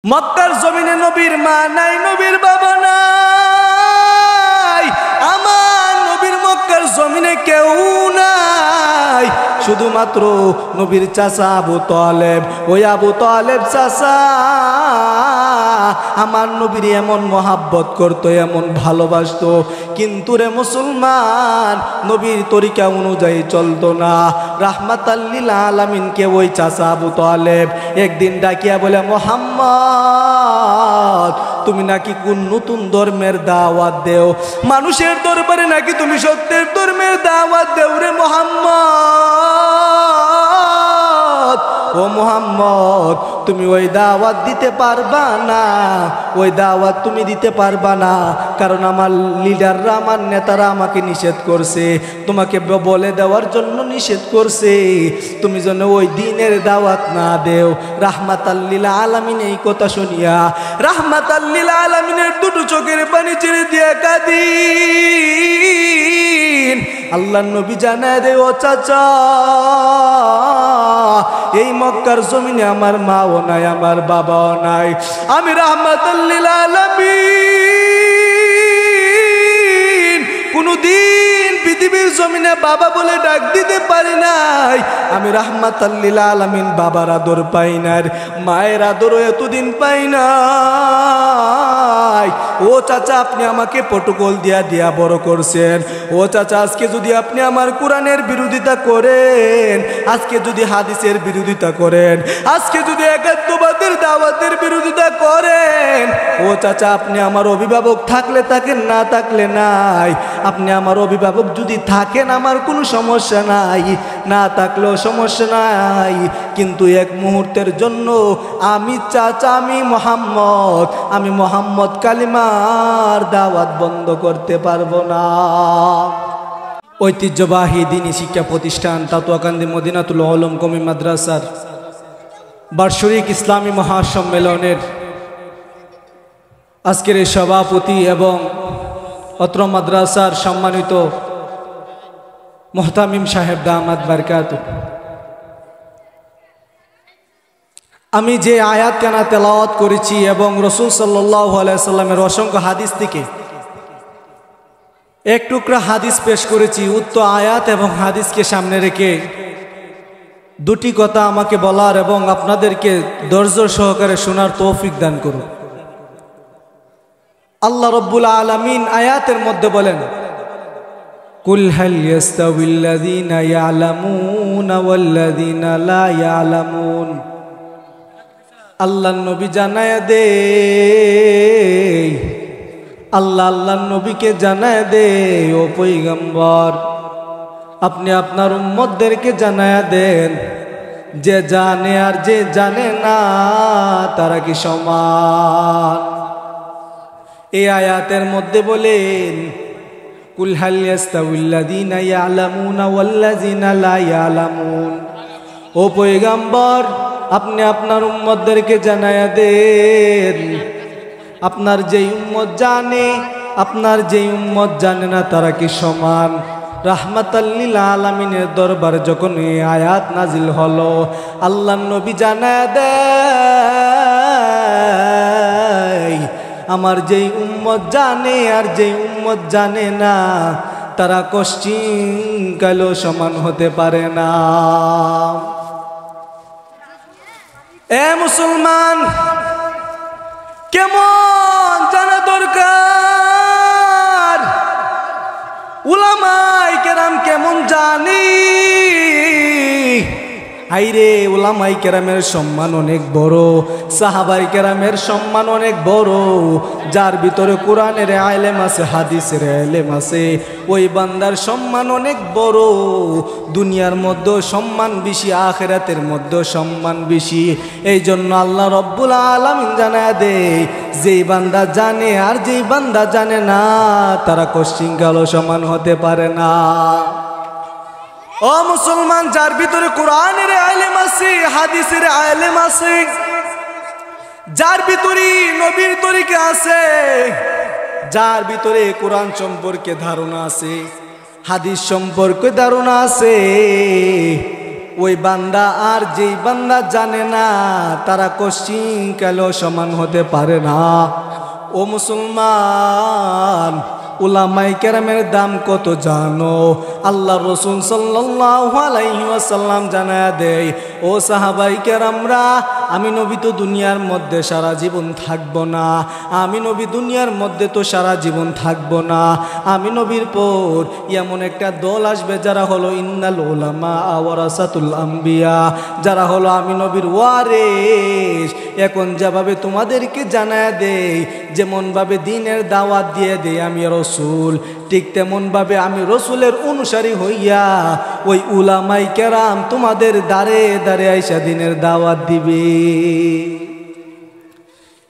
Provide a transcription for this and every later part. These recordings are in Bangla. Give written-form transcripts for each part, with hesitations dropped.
মক্কার জমিনে নবীর মা নাই, নবীর বাবা নাই, আমার নবীর মক্কার জমিনে কেউ নাই, শুধুমাত্র নবীর চাচা আবু তালেব। ওই আবু তালেব চাচা আমার নবীর এমন মহাব্বত করতো, এমন ভালোবাসতো, কিন্তু রে মুসলমান নবীর তরিকা অনুযায়ী চলতো না। রাহমাতাল লিল আলামিনকে ওই চাচা আবু তালেব একদিন ডাকিয়া বলে, মুহাম্মদ তুমি নাকি কোন নতুন ধর্মের দাওয়াত দেও, মানুষের দরবারে নাকি তুমি সত্যের ধর্মের দাওয়াত দেও রে মুহাম্মদ। ও মুহাম্মদ তুমি ওই দাওয়াত দিতে পারবা না, ওই দাওয়াত তুমি দিতে পারবা না, কারণ আমার লিডাররা, আমার নেতারা আমাকে নিষেধ করছে, তোমাকে বলে দেওয়ার জন্য নিষেধ করছে, তুমি যেন ওই দিনের দাওয়াত না দেও। রাহমাতাল লিল আলামিন এই কথা শুনিয়া রাহমাতাল লিল আলামিনের দুটো চোখের পানি ছেড়ে দিয়া কাঁদি। আল্লাহর নবী জানায় দে, ও চাচা এই মক্কার জমিনে আমার মাও নাই, আমার বাবাও নাই, আমি রাহমাতুল লিল আলামিন কোনদিন পৃথিবীর জমিনে বাবা বলে ডাক দিতে পারি নাই, আমি রাহমাতুল লিল আলামিন বাবার আদর পাই নাই, মায়ের আদরও এতদিন পাই নাই। ও চাচা আপনি আমাকে প্রটোকল দিয়া দিয়া বড় করছেন, ও চাচা আজকে যদি আপনি আমার কোরআনের বিরোধিতা করেন, আজকে যদি হাদিসের বিরোধিতা করেন, আজকে যদি একাত্মবাদের দাওয়াতের বিরোধিতা করেন, ও চাচা আপনি আমার অভিভাবক থাকলে থাকেন, না থাকলে নাই, আপনি আমার অভিভাবক যদি থাকেন আমার কোনো সমস্যা নাই, না থাকলেও সমস্যা নাই, কিন্তু এক মুহূর্তের জন্য আমি চাচা, আমি মোহাম্মদ কালিমার দাওয়াত বন্ধ করতে পারবো না। ঐতিহ্যবাহী দ্বীনি শিক্ষা প্রতিষ্ঠান তাতুয়াকান্দি মদিনাতুল উলুম কওমি মাদ্রাসার বার্ষিক ইসলামী মহাসম্মেলনের আজকের এই সভাপতি এবং অত্র মাদ্রাসার সম্মানিত মুহতামিম সাহেব দামাত বারকাতুহু, আমি যে আয়াত কানা তেলাওয়াত করেছি এবং রাসূল সাল্লাল্লাহু আলাইহি সাল্লামের অসংখ্য হাদিস থেকে এক টুকরা হাদিস পেশ করেছি, উক্ত আয়াত এবং হাদিসকে সামনে রেখে দুটি কথা আমাকে বলার এবং আপনাদেরকে ধৈর্য সহকারে শোনার তৌফিক দান করুন। আল্লাহ রাব্বুল আলামিন আয়াতের মধ্যে বলেন, কুল হাল ইয়াস্তাউিল্লাযীনা ইয়ালামুনা ওয়াল্লাযীনা লা ইয়ালামুন। আল্লাহ নবী জানায় দে, আল্লাহ নবীকে জানায় দে, ও পয়গম্বর আপনি আপনার উম্মতদেরকে জানায় দেন, যে জানে আর যে জানে না তারা কি সমান। এই আয়াতের মধ্যে বলেন, কুল হাল ইয়াস্তাউিল্লাযীনা ইয়ালামুনা ওয়াল্লাযীনা লা ইয়ালামুন। ও পয়গম্বর আপনি আপনার উম্মতদেরকে জানায়া দেন, আপনার যেই উম্মত জানে, আপনার যেই উম্মত জানে না তারা কি সমান। রাহমাতাল লিল আলামিনের দরবারে যখন এই আয়াত নাজিল হলো, আল্লাহর নবী জানায়া দেয়, আমার যেই উম্মত জানে আর যেই উম্মত জানে না তারা কশ্চিনকালেও সমান হতে পারে না। এ মুসলমান কেমন জানা দরকার, উলামায়ে কেরাম কেমন জানি। আইরে উলামায়ে কেরামের সম্মান অনেক বড়, সাহাবায়ে কেরামের সম্মান অনেক বড়, যার ভিতরে কোরআনের ইলম আছে, হাদিসের ইলম আছে, ওই বান্দার সম্মান অনেক বড়। দুনিয়ার মধ্যে সম্মান বেশি, আখিরাতের মধ্যে সম্মান বেশি। এই জন্য আল্লাহ রব্বুল আলামিন জানায় দেয়, যেই বান্দা জানে আর যেই বান্দা জানে না তারা কশ্চিনকালও সমান হতে পারে না। ও মুসলমান, যার ভিতরে কোরআনের ইলম আছে, হাদিসের ইলম আছে, যার ভিতরে নবীর তরিকা আছে, যার ভিতরে কোরআন সম্পর্কে ধারণা আছে, হাদিস সম্পর্কে ধারণা আছে, ওই বান্দা আর যেই বান্দা জানে না তারা কোশ্চিন কালেও সমান হতে পারে না। ও মুসলমান, উলামায়ে কেরামের দাম কত জানো? আল্লাহ রসুল সাল্লাল্লাহু আলাইহি ওয়াসাল্লাম জানায়া দেয়, ও সাহাবায়ে কেরামরা, আমি নবী তো দুনিয়ার মধ্যে সারা জীবন থাকব না, আমি নবী দুনিয়ার মধ্যে তো সারা জীবন থাকব না। আমি নবীর পর এমন একটা দল আসবে যারা হলো ইন্নাল উলামা ওয়ারাসাতুল আম্বিয়া, যারা হলো আমি নবীর ওয়ারিস। এখন যেভাবে তোমাদেরকে জানায়া দেই, যেমনভাবে দ্বীনের দাওয়াত দিয়ে দেই আমি রসুল, ঠিক তেমনভাবে আমি রসুলের অনুসারী হইয়া ওই উলামায়ে কেরাম তোমাদের দাঁড়ে দাঁড়ে আইসা দ্বীনের দাওয়াত দিবে।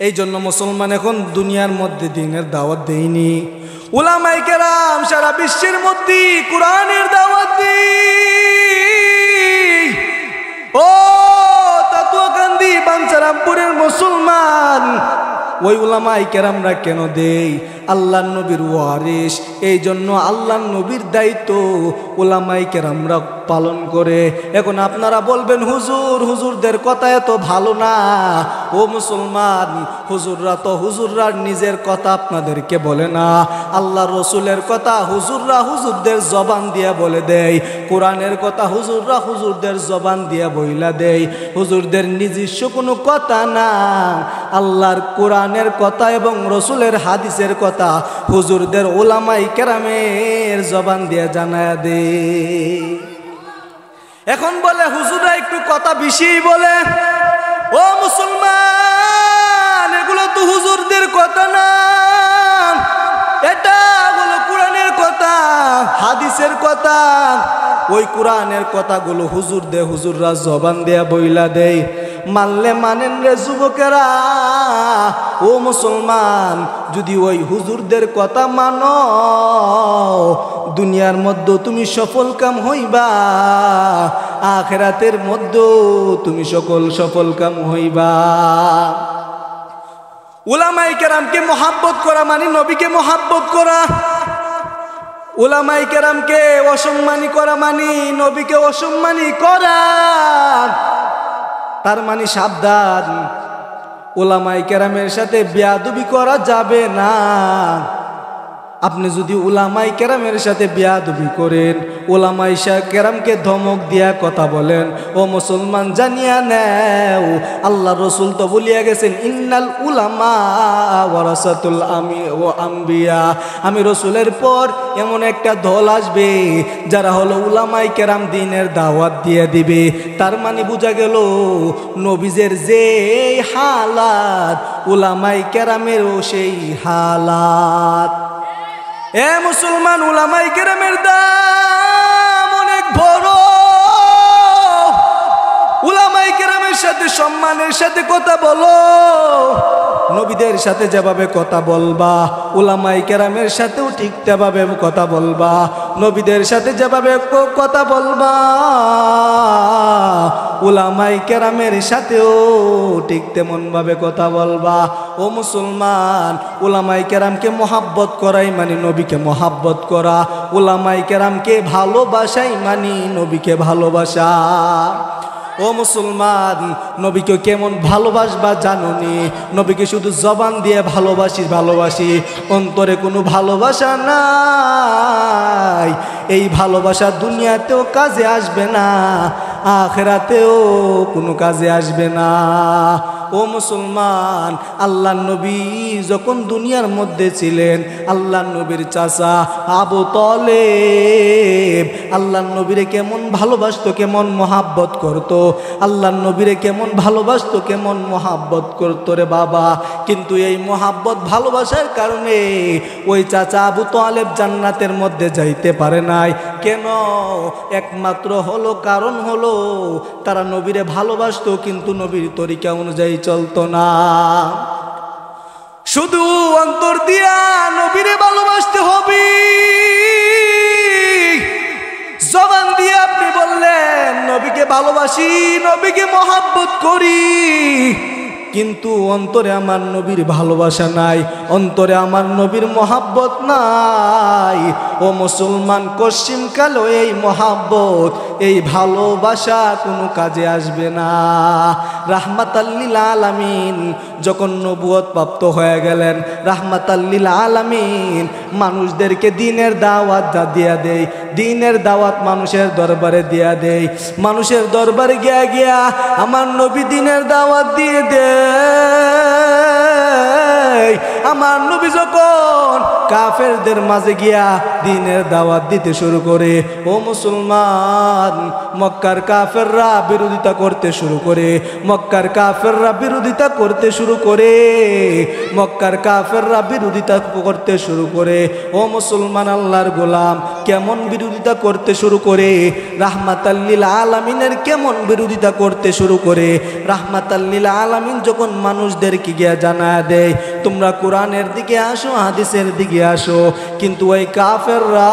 এই জন্য মুসলমান এখন দুনিয়ার মধ্যে দ্বীনের দাওয়াত দেয়নি, উলামায়ে কেরাম সারা বিশ্বের মধ্যে কোরআনের দাওয়াত দেয়। ও তাতুয়াকান্দি বাঞ্ছারামপুরের মুসলমান, ওই উলামায়ে কেরামরা কেন দেই? আল্লাহ নবীর ওয়ারিস, এই জন্য আল্লাহ নবীর দায়িত্ব উলামায়ে কেরামরা পালন করে। এখন আপনারা বলবেন হুজুর, হুজুরদের কথা এত ভালো না। ও মুসলমান, হুজুররা নিজের কথা আপনাদেরকে বলে না, আল্লাহ রসুলের কথা হুজুররা হুজুরদের জবান দিয়ে বলে দেয়, কোরআনের কথা হুজুররা হুজুরদের জবান দিয়ে বইলা দেয়। হুজুরদের নিজস্ব কোনো কথা না, আল্লাহর কোরআনের কথা এবং রসুলের হাদিসের কথা হুজুরদের উলামায়ে কেরামের জবান দিয়ে জানায়া দে। এখন বলে হুজুররা একটু কথা বেশি বলে। ও মুসলমান, এগুলো তো হুজুরদের কথা না, এটা হলো কোরআনের কথা, হাদিসের কথা। ওই কোরআনের কথাগুলো হুজুররা জবান দেয়া বইলা দেয়। মানলে মানেন রে যুবকেরা। ও মুসলমান, যদি ওই হুজুরদের কথা মানো, দুনিয়ার মধ্যে তুমি সফল কাম হইবা, আখিরাতের মধ্যে তুমি সফল কাম হইবা। উলামায়ে কেরামকে মহাব্বত করা মানে নবীকে মহাব্বত করা। উলামায়ে কেরামকে অসম্মানী করা মানে নবীকে অসম্মানী করা। তার মানে সাবধান, উলামায়ে কেরামের সাথে বেয়াদবি করা যাবে না। আপনি যদি উলামায়ে কেরামের সাথে বেয়াদবি করেন, উলামায়ে কেরামকে ধমক দিয়া কথা বলেন, ও মুসলমান জানিয়া নেও, আল্লাহ রসুল তো বলিয়া গেছেন, ইন্নাল উলামা ওয়ারাসাতুল আম্বিয়া। আমি রসুলের পর এমন একটা দল আসবে যারা হলো উলামায়ে কেরাম দ্বীনের দাওয়াত দিয়ে দিবে। তার মানে বোঝা গেল নবীজের যে হালাত, উলামায়ে কেরামেরও সেই হালাত। এ মুসলমান, উলামায়ে কেরামের দাম অনেক বড়। উলামায়ে কেরামের সাথে সম্মানের সাথে কথা বলো। নবীদের সাথে যেভাবে কথা বলবা, উলামায়ে কেরামের সাথেও ঠিক তেভাবে কথা বলবা। নবীদের সাথে যেভাবে কথা বলবা, উলামায়ে কেরামের সাথেও ঠিক তেমনভাবে কথা বলবা। ও মুসলমান, উলামায়ে কেরামকে মহাব্বত করাই মানে নবীকে মহাব্বত করা। উলামায়ে কেরামকে ভালোবাসাই মানে নবীকে ভালোবাসা। ও মুসলমান, নবীকে কেমন ভালোবাসবা জানোনি? নবীকে শুধু জবান দিয়ে ভালোবাসি, অন্তরে কোনো ভালোবাসা নাই। এই ভালোবাসা দুনিয়াতেও কাজে আসবে না, আখিরাতেও কোনো কাজে আসবে না। ও মুসলমান, আল্লাহ নবী যখন দুনিয়ার মধ্যে ছিলেন, আল্লাহ নবীর চাচা আবু তালেব আল্লাহ নবীরে কেমন ভালোবাসতো, কেমন মহাব্বত করতো। আল্লাহ নবীরে কেমন ভালোবাসতো, কেমন মহাব্বত করতো রে বাবা। কিন্তু এই মহাব্বত ভালোবাসার কারণে ওই চাচা আবু তালেব জান্নাতের মধ্যে যাইতে পারে নাই। কেন? একমাত্র হলো কারণ হলো তারা নবীরে ভালোবাসতো, কিন্তু নবীর তরিকা অনুযায়ী চলতো না। শুধু অন্তর দিয়া নবীরে ভালোবাসতে হবে। জবান দিয়ে আপনি বললেন নবীকে ভালোবাসি, নবীকে মহাব্বত করি, কিন্তু অন্তরে আমার নবীর ভালোবাসা নাই, অন্তরে আমার নবীর মহাব্বত নাই। ও মুসলমান, কশিমকালও এই মহাব্বত এই ভালোবাসা কোনো কাজে আসবে না। রাহমাতাল লিল আলামিন যখন নবুয়ত প্রাপ্ত হয়ে গেলেন, রাহমাতাল লিল আলামিন মানুষদেরকে দ্বীনের দাওয়াত দিয়া দেয়, দ্বীনের দাওয়াত মানুষের দরবারে দিয়া দেয়। মানুষের দরবারে গিয়া গিয়া আমার নবী দ্বীনের দাওয়াত দিয়ে দেয়। আমার নবী যখন কাফেরদের মাঝে গিয়া দ্বীনের দাওয়াত দিতে শুরু করে, ও মুসলমান, মক্কার কাফেররা বিরোধিতা করতে শুরু করে, মক্কার কাফেররা বিরোধিতা করতে শুরু করে, মক্কার কাফেররা বিরোধিতা করতে শুরু করে। ও মুসলমান, আল্লাহর গোলাম কেমন বিরোধিতা করতে শুরু করে? রাহমাতাল লিল আলামিনের কেমন বিরোধিতা করতে শুরু করে? রাহমাতাল লিল আলামিন যখন মানুষদেরকে গিয়া জানায় দেয়, তোমরা কোরআনের দিকে আসো, হাদিসের দিকে আসো, কিন্তু ওই কাফেররা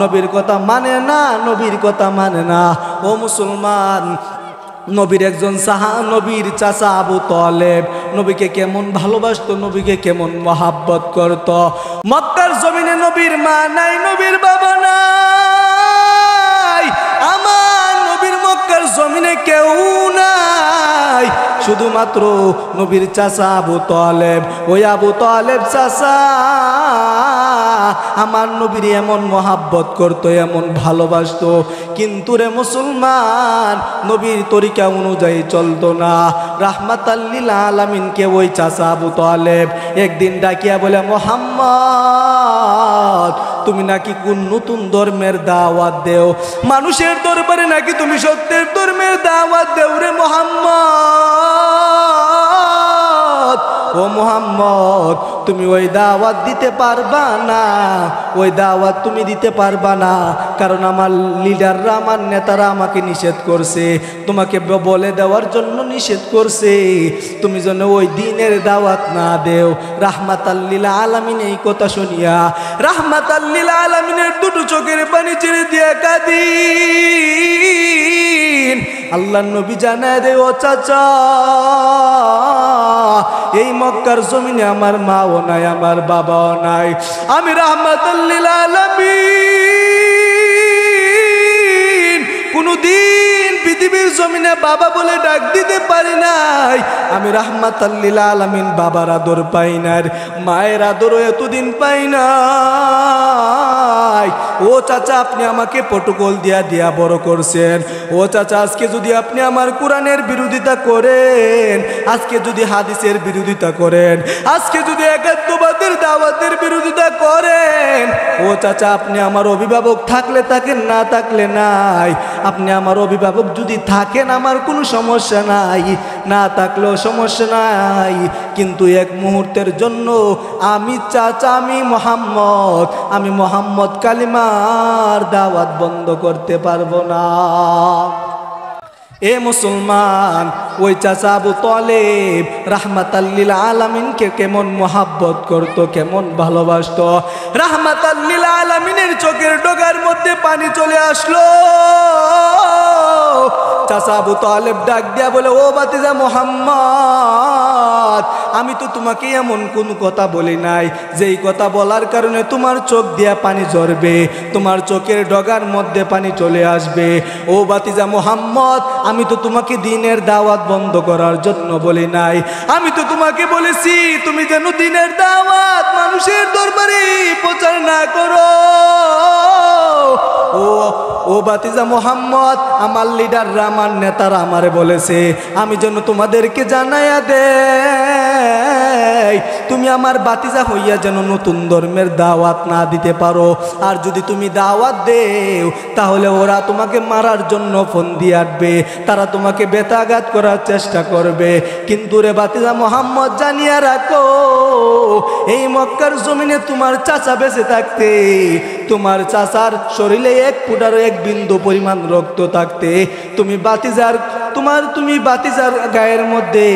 নবীর কথা মানে না, নবীর কথা মানে না। ও মুসলমান, নবীর একজন নবীর চাচা আবু তালেব নবীকে কেমন ভালোবাসতো, নবীকে কেমন মহাব্বত করত। মক্কার জমিনে নবীর মা নাই, নবীর বাবা নাই, আমার নবীর মক্কার জমিনে কেউ নাই, শুধুমাত্র নবীর চাচা আবু তালেব। ওই আবু তালেব চাচা আমার নবীর এমন মহাব্বত করতো, এমন ভালোবাসতো, কিন্তু রে মুসলমান, নবীর তরিকা অনুযায়ী চলতো না। রাহমাতাল লিল আলামিনকে ওই চাচা আবু তালেব একদিন ডাকিয়া বলে, মুহাম্মদ, তুমি নাকি কোন নতুন ধর্মের দাওয়াত দেও, মানুষের দরবারে নাকি তুমি সত্যের ধর্মের দাওয়াত দেও রে মুহাম্মদ। ও মুহাম্মদ, তুমি ওই দাওয়াত দিতে পারবা না, ওই দাওয়াত তুমি দিতে পারবা না, কারণ আমার লিডাররা, আমার নেতারা আমাকে নিষেধ করছে, তোমাকে বলে দেওয়ার জন্য নিষেধ করছে, তুমি যেন ওই দ্বীনের দাওয়াত না দেও। রাহমাতাল লিল আলামিন এই কথা শুনিয়া রাহমাতাল লিল আলামিনের দুটো চোখের পানি ছেড়ে দিয়া কাঁদি। আল্লাহর নবী জানায় দে, ও চাচা, এই মক্কার জমিনে আমার মাও নাই, আমার বাবাও নাই, আমি রাহমাতাল লিল আলামিন কোনদিন পৃথিবীর জমিনে বাবা বলে ডাক দিতে পারি নাই। আমি রাহমাতাল লিল আলামিন বাবার আদর পাই নাই, মায়ের আদরও এতদিন পাই নাই। ও চাচা, আপনি আমাকে প্রটোকল দিয়া দিয়া বড় করছেন। ও চাচা, আজকে যদি আপনি আমার কোরআনের বিরোধিতা করেন, আজকে যদি হাদিসের বিরোধিতা করেন, আজকে যদি একাত্মবাদের দাওয়াতের বিরোধিতা করেন, ও চাচা, আপনি আমার অভিভাবক থাকলে থাকেন, না থাকলে নাই। আপনি আমার অভিভাবক যদি থাকেন আমার কোনো সমস্যা নাই, না থাকলেও সমস্যা নাই, কিন্তু এক মুহূর্তের জন্য আমি চাচা, আমি মোহাম্মদ কালিমার দাওয়াত বন্ধ করতে পারবো না। এ মুসলমান, ওই চাচা আবু তালেব রাহমাতাল লিল আলামিনকে কেমন মহাব্বত করতো, কেমন ভালোবাসতো। রাহমাতাল লিল আলামিনের চোখের ডগার মধ্যে পানি চলে আসলো। চাচা আবু তালেব ডাক দিয়া বলে, ও ভাতিজা মুহাম্মদ, আমি তো তোমাকে এমন কোন কথা বলি নাই যেই কথা বলার কারণে তোমার চোখ দিয়া পানি ঝরবে, তোমার চোখের ডগার মধ্যে পানি চলে আসবে। ও ভাতিজা মুহাম্মদ, আমি তো তোমাকে দ্বীনের দাওয়াত বন্ধ করার জন্য বলি নাই, আমি তো তোমাকে বলেছি তুমি যেন দ্বীনের দাওয়াত মানুষের দরবারে প্রচার না করো। ও ভাতিজা মুহাম্মদ, আমার লিডাররা, আমার নেতারা আমারে বলেছে আমি যেন তোমাদেরকে জানাইয়া দেই, তুমি আমার ভাতিজা হইয়া যেন নতুন ধর্মের দাওয়াত না দিতে পারো। আর যদি তুমি দাওয়াত দেও তাহলে ওরা তোমাকে মারার জন্য ফোন দিয়ে আসবে, তারা তোমাকে বেতাঘাত করার চেষ্টা করবে। কিন্তু রে ভাতিজা মুহাম্মদ, জানিয়া রাখো, এই মক্কার জমিনে তোমার চাচা বেঁচে থাকতে, তোমার চাচার শরীরে এক ফুটার এক বিন্দু পরিমাণ রক্ত থাকতে তুমি বাতিজার গায়ের মধ্যে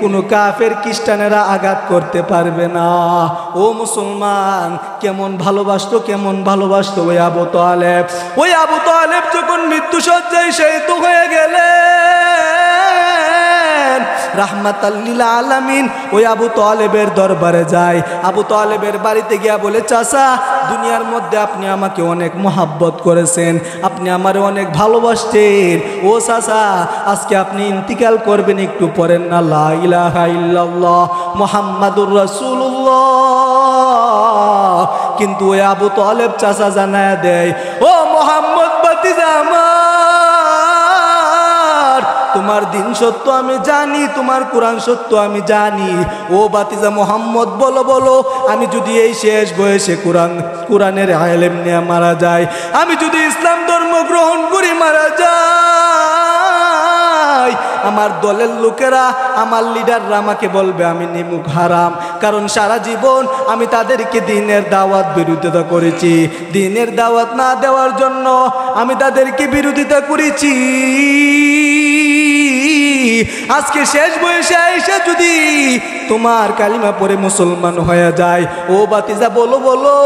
কোনো কাফের খ্রিস্টানেরা আঘাত করতে পারবে না। ও মুসলমান, কেমন ভালোবাসতো, কেমন ভালোবাসতো ওই আবু তালেব। ওই আবু তালেব যখন মৃত্যু শয্যায় শহীদ হয়ে গেলেন, দেন, রাহমাতাল লিল আলামিন ওই আবু তালেবের দরবারে যায়। আবু তালেবের বাড়িতে গিয়া বলে, চাচা দুনিয়ার মধ্যে আপনি আমাকে অনেক মহাব্বত করেছেন, আপনি আমারে অনেক ভালোবাসতেন, ও চাচা আজকে আপনি ইন্তিকাল করবেন, একটু পড়েন না লা ইলাহা ইল্লাল্লাহ মুহাম্মাদুর রাসূলুল্লাহ। কিন্তু ওই আবু তালেব চাচা জানায়া দেয়, ও মুহাম্মদ ভাতিজা আমার, তোমার দিন সত্য আমি জানি, তোমার কোরআন সত্য আমি জানি। ও ভাতিজা মুহাম্মদ বলো বলো, আমি যদি এই শেষ বয়সে কোরআনের ইলম নিয়ে মারা যাই, আমি যদি ইসলাম ধর্ম গ্রহণ করি মারা যাই, আমার দলের লোকেরা, আমার লিডাররা আমাকে বলবে আমি নিমুখ হারাম, কারণ সারা জীবন আমি তাদেরকে দ্বীনের দাওয়াত বিরোধিতা করেছি, দ্বীনের দাওয়াত না দেওয়ার জন্য আমি তাদেরকে বিরোধিতা করেছি। আজকে শেষ বয়সে এসে যদি তোমার কালিমা পড়ে মুসলমান হয়ে যায়, ও ভাতিজা বলো বলো,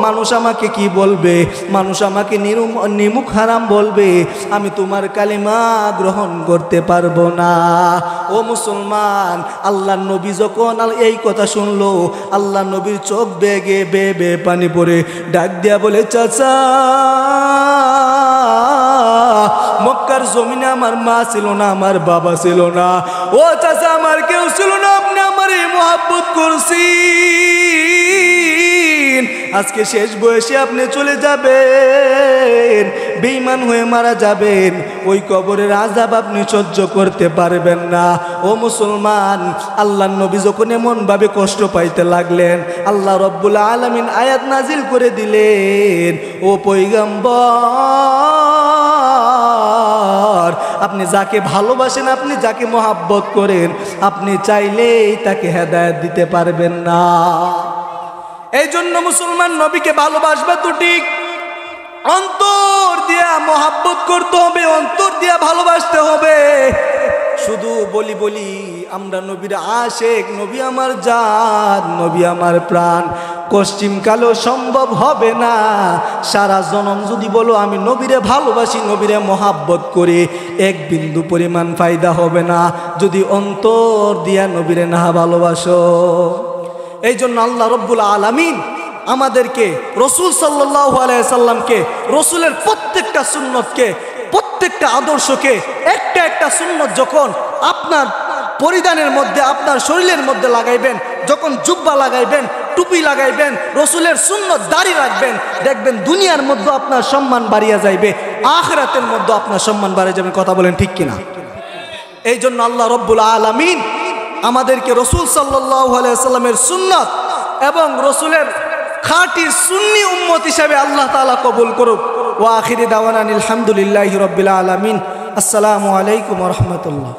মানুষ আমাকে কি বলবে? মানুষ আমাকে নিমুখ হারাম বলবে, আমি তোমার কালিমা গ্রহণ করতে পারবো না। ও মুসলমান, আল্লাহ নবী যখন এই কথা শুনলো, আল্লাহ নবীর চোখ বেগে বে পানি পড়ে ডাক দিয়া বলে, চাচা মক্কার জমিনে আমার মা ছিল না, আমার বাবা ছিল না, ও চাচা আমার কেউ ছিল না, আপনি আমার এই মহব্বত করছেন, আজকে শেষ বয়সে আপনি চলে যাবেন, বেঈমান হয়ে মারা যাবেন, ওই কবরের আযাব আপনি সহ্য করতে পারবেন না। ও মুসলমান, আল্লাহর নবী যখন এমন ভাবে কষ্ট পাইতে লাগলেন, আল্লাহ রব্বুল আলামিন আয়াত নাজিল করে দিলেন, ও পয়গম্বর, আপনি যাকে ভালোবাসেন, আপনি যাকে মহাব্বত করেন, আপনি চাইলেই তাকে হেদায়েত দিতে পারবেন না। এই জন্য মুসলমান নবীকে ভালোবাসবে তো ঠিক, অন্তর দিয়া মহাব্বত করতে হবে, অন্তর দিয়া ভালোবাসতে হবে। শুধু বলি বলি আমরা নবীর আশেক, নবী আমার জান, নবী আমার প্রাণ, পশ্চিমকালেও সম্ভব হবে না। সারা জনম যদি বলো আমি নবীরে ভালোবাসি, নবীরে মহাব্বত করি, এক বিন্দু পরিমাণ ফায়দা হবে না যদি অন্তর দিয়া নবীরে না ভালোবাসো। এই জন্য আল্লাহ রব্বুল আলামিন আমাদেরকে রসুল সাল্লাল্লাহু আলাইহি সাল্লামকে, রসুলের প্রত্যেকটা সুন্নতকে, প্রত্যেকটা আদর্শকে, একটা একটা সুন্নত যখন আপনার পরিধানের মধ্যে, আপনার শরীরের মধ্যে লাগাইবেন, যখন জুব্বা লাগাইবেন, টুপি লাগাইবেন, রসুলের সুন্নত দাড়ি রাখবেন, দেখবেন দুনিয়ার মধ্যে আপনার সম্মান বাড়িয়া যাইবে, আখিরাতের মধ্যে আপনার সম্মান বাড়িয়ে যাবে। কথা বলেন ঠিক কিনা? এই জন্য আল্লাহ রব্বুল আলামিন আমাদেরকে রসুল সাল্লাল্লাহু আলাইহি সাল্লামের সুন্নত এবং রসুলের খাঁটি সুন্নি উম্মত হিসাবে আল্লাহ তাআলা কবুল করুক। ওয়া আখিরি দাওয়ানা আলহামদুলিল্লাহি রাব্বিল আলামিন। আসসালামু আলাইকুম ওয়া রাহমাতুল্লাহ।